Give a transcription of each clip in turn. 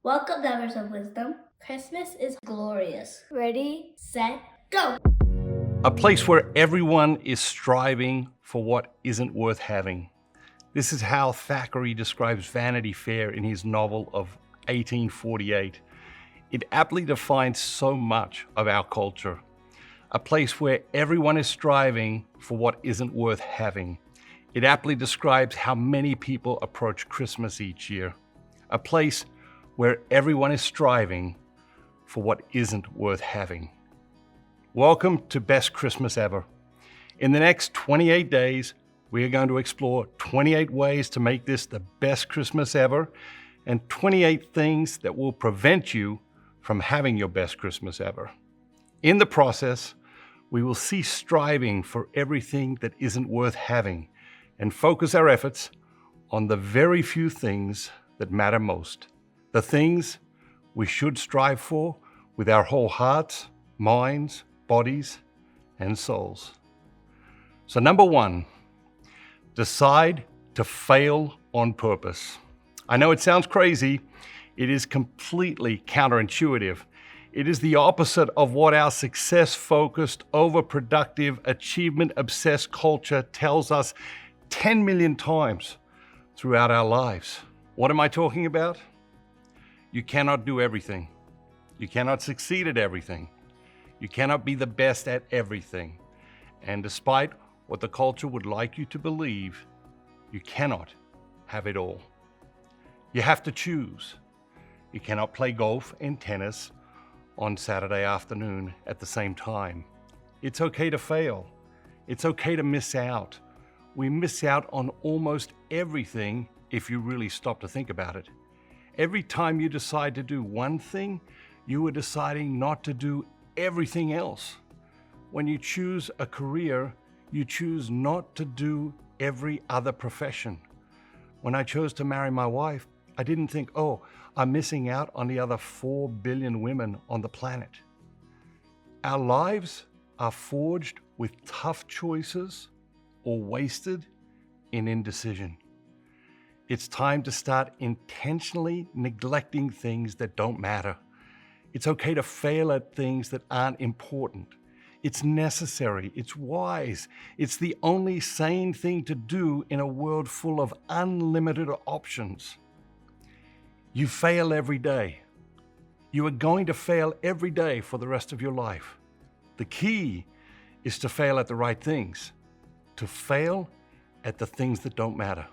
Welcome, lovers of wisdom. Christmas is glorious. Ready, set, go! A place where everyone is striving for what isn't worth having. This is how Thackeray describes Vanity Fair in his novel of 1848. It aptly defines so much of our culture. A place where everyone is striving for what isn't worth having. It aptly describes how many people approach Christmas each year. A place where everyone is striving for what isn't worth having. Welcome to Best Christmas Ever. In the next 28 days, we are going to explore 28 ways to make this the best Christmas ever and 28 things that will prevent you from having your best Christmas ever. In the process, we will cease striving for everything that isn't worth having and focus our efforts on the very few things that matter most. The things we should strive for with our whole hearts, minds, bodies, and souls. So number one, decide to fail on purpose. I know it sounds crazy. It is completely counterintuitive. It is the opposite of what our success-focused, overproductive, achievement-obsessed culture tells us 10 million times throughout our lives. What am I talking about? You cannot do everything. You cannot succeed at everything. You cannot be the best at everything. And despite what the culture would like you to believe, you cannot have it all. You have to choose. You cannot play golf and tennis on Saturday afternoon at the same time. It's okay to fail. It's okay to miss out. We miss out on almost everything if you really stop to think about it. Every time you decide to do one thing, you are deciding not to do everything else. When you choose a career, you choose not to do every other profession. When I chose to marry my wife, I didn't think, oh, I'm missing out on the other 4 billion women on the planet. Our lives are forged with tough choices or wasted in indecision. It's time to start intentionally neglecting things that don't matter. It's okay to fail at things that aren't important. It's necessary, it's wise, it's the only sane thing to do in a world full of unlimited options. You fail every day. You are going to fail every day for the rest of your life. The key is to fail at the right things, to fail at the things that don't matter.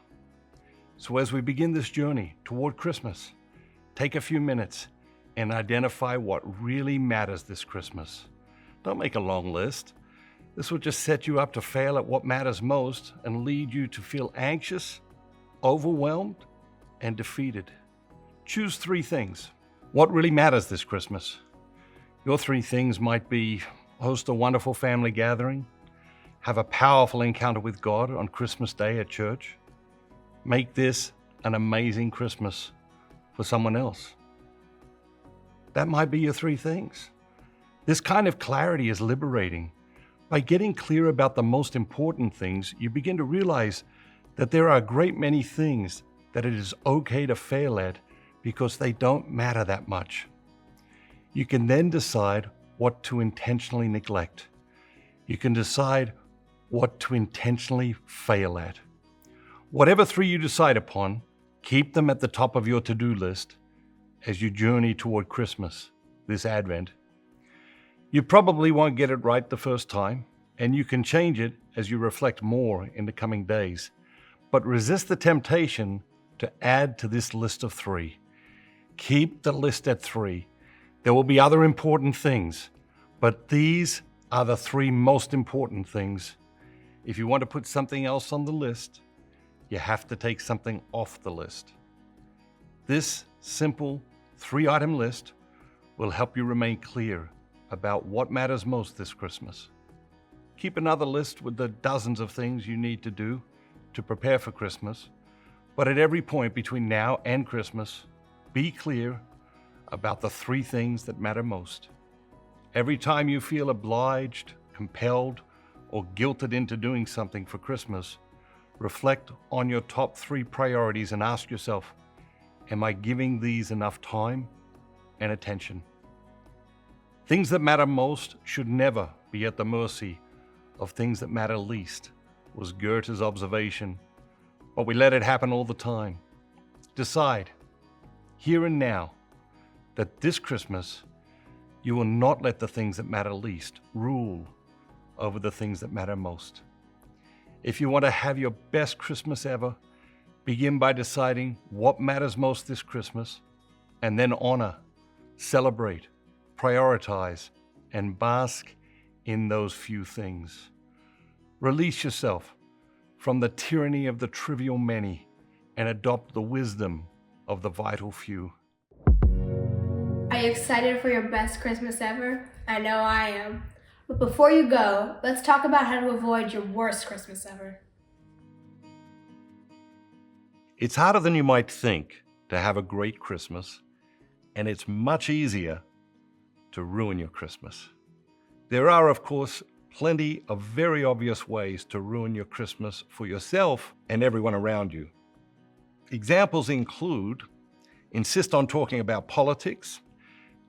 So as we begin this journey toward Christmas, take a few minutes and identify what really matters this Christmas. Don't make a long list. This will just set you up to fail at what matters most and lead you to feel anxious, overwhelmed, and defeated. Choose 3 things. What really matters this Christmas? Your 3 things might be host a wonderful family gathering, have a powerful encounter with God on Christmas Day at church, make this an amazing Christmas for someone else. That might be your 3 things. This kind of clarity is liberating. By getting clear about the most important things, you begin to realize that there are a great many things that it is okay to fail at because they don't matter that much. You can then decide what to intentionally neglect. You can decide what to intentionally fail at. Whatever 3 you decide upon, keep them at the top of your to-do list as you journey toward Christmas this Advent. You probably won't get it right the first time, and you can change it as you reflect more in the coming days. But resist the temptation to add to this list of 3. Keep the list at 3. There will be other important things, but these are the 3 most important things. If you want to put something else on the list, you have to take something off the list. This simple 3-item list will help you remain clear about what matters most this Christmas. Keep another list with the dozens of things you need to do to prepare for Christmas, but at every point between now and Christmas, be clear about the 3 things that matter most. Every time you feel obliged, compelled, or guilted into doing something for Christmas, reflect on your top 3 priorities and ask yourself, Am I giving these enough time and attention? Things that matter most should never be at the mercy of things that matter least, was Goethe's observation, but we let it happen all the time. Decide, here and now, that this Christmas you will not let the things that matter least rule over the things that matter most. If you want to have your best Christmas ever, begin by deciding what matters most this Christmas, and then honor, celebrate, prioritize, and bask in those few things. Release yourself from the tyranny of the trivial many and adopt the wisdom of the vital few. Are you excited for your best Christmas ever? I know I am. But before you go, let's talk about how to avoid your worst Christmas ever. It's harder than you might think to have a great Christmas, and it's much easier to ruin your Christmas. There are, of course, plenty of very obvious ways to ruin your Christmas for yourself and everyone around you. Examples include insist on talking about politics,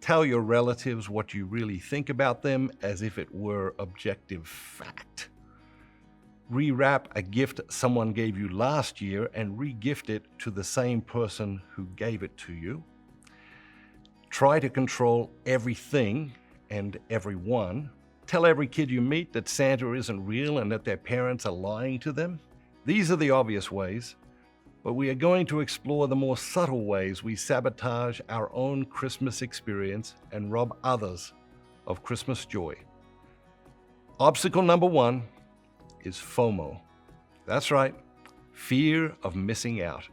tell your relatives what you really think about them as if it were objective fact, rewrap a gift someone gave you last year and re-gift it to the same person who gave it to you, try to control everything and everyone, tell every kid you meet that Santa isn't real and that their parents are lying to them. These are the obvious ways, but we are going to explore the more subtle ways we sabotage our own Christmas experience and rob others of Christmas joy. Obstacle number one is FOMO. That's right, fear of missing out.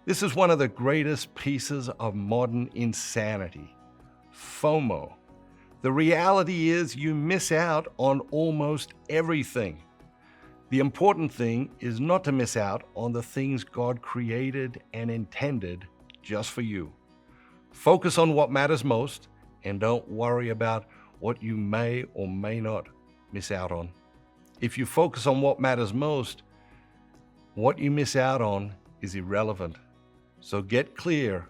This is one of the greatest pieces of modern insanity. FOMO. The reality is you miss out on almost everything. The important thing is not to miss out on the things God created and intended just for you. Focus on what matters most and don't worry about what you may or may not miss out on. If you focus on what matters most, what you miss out on is irrelevant. So get clear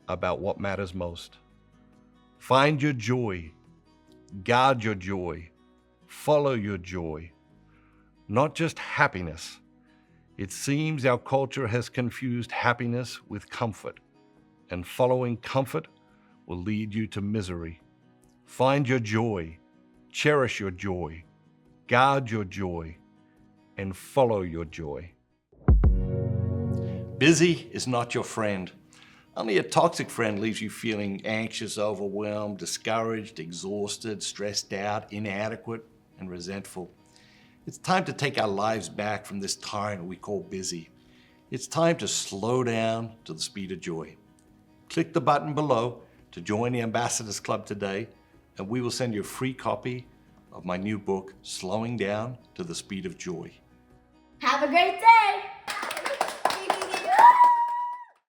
about what matters most. Find your joy. Guard your joy. Follow your joy. Not just happiness. It seems our culture has confused happiness with comfort, and following comfort will lead you to misery. Find your joy. Cherish your joy. Guard your joy. And follow your joy. Busy is not your friend. Only a toxic friend leaves you feeling anxious, overwhelmed, discouraged, exhausted, stressed out, inadequate, and resentful. It's time to take our lives back from this tyrant we call busy. It's time to slow down to the speed of joy. Click the button below to join the Ambassadors Club today, and we will send you a free copy of my new book, Slowing Down to the Speed of Joy. Have a great day!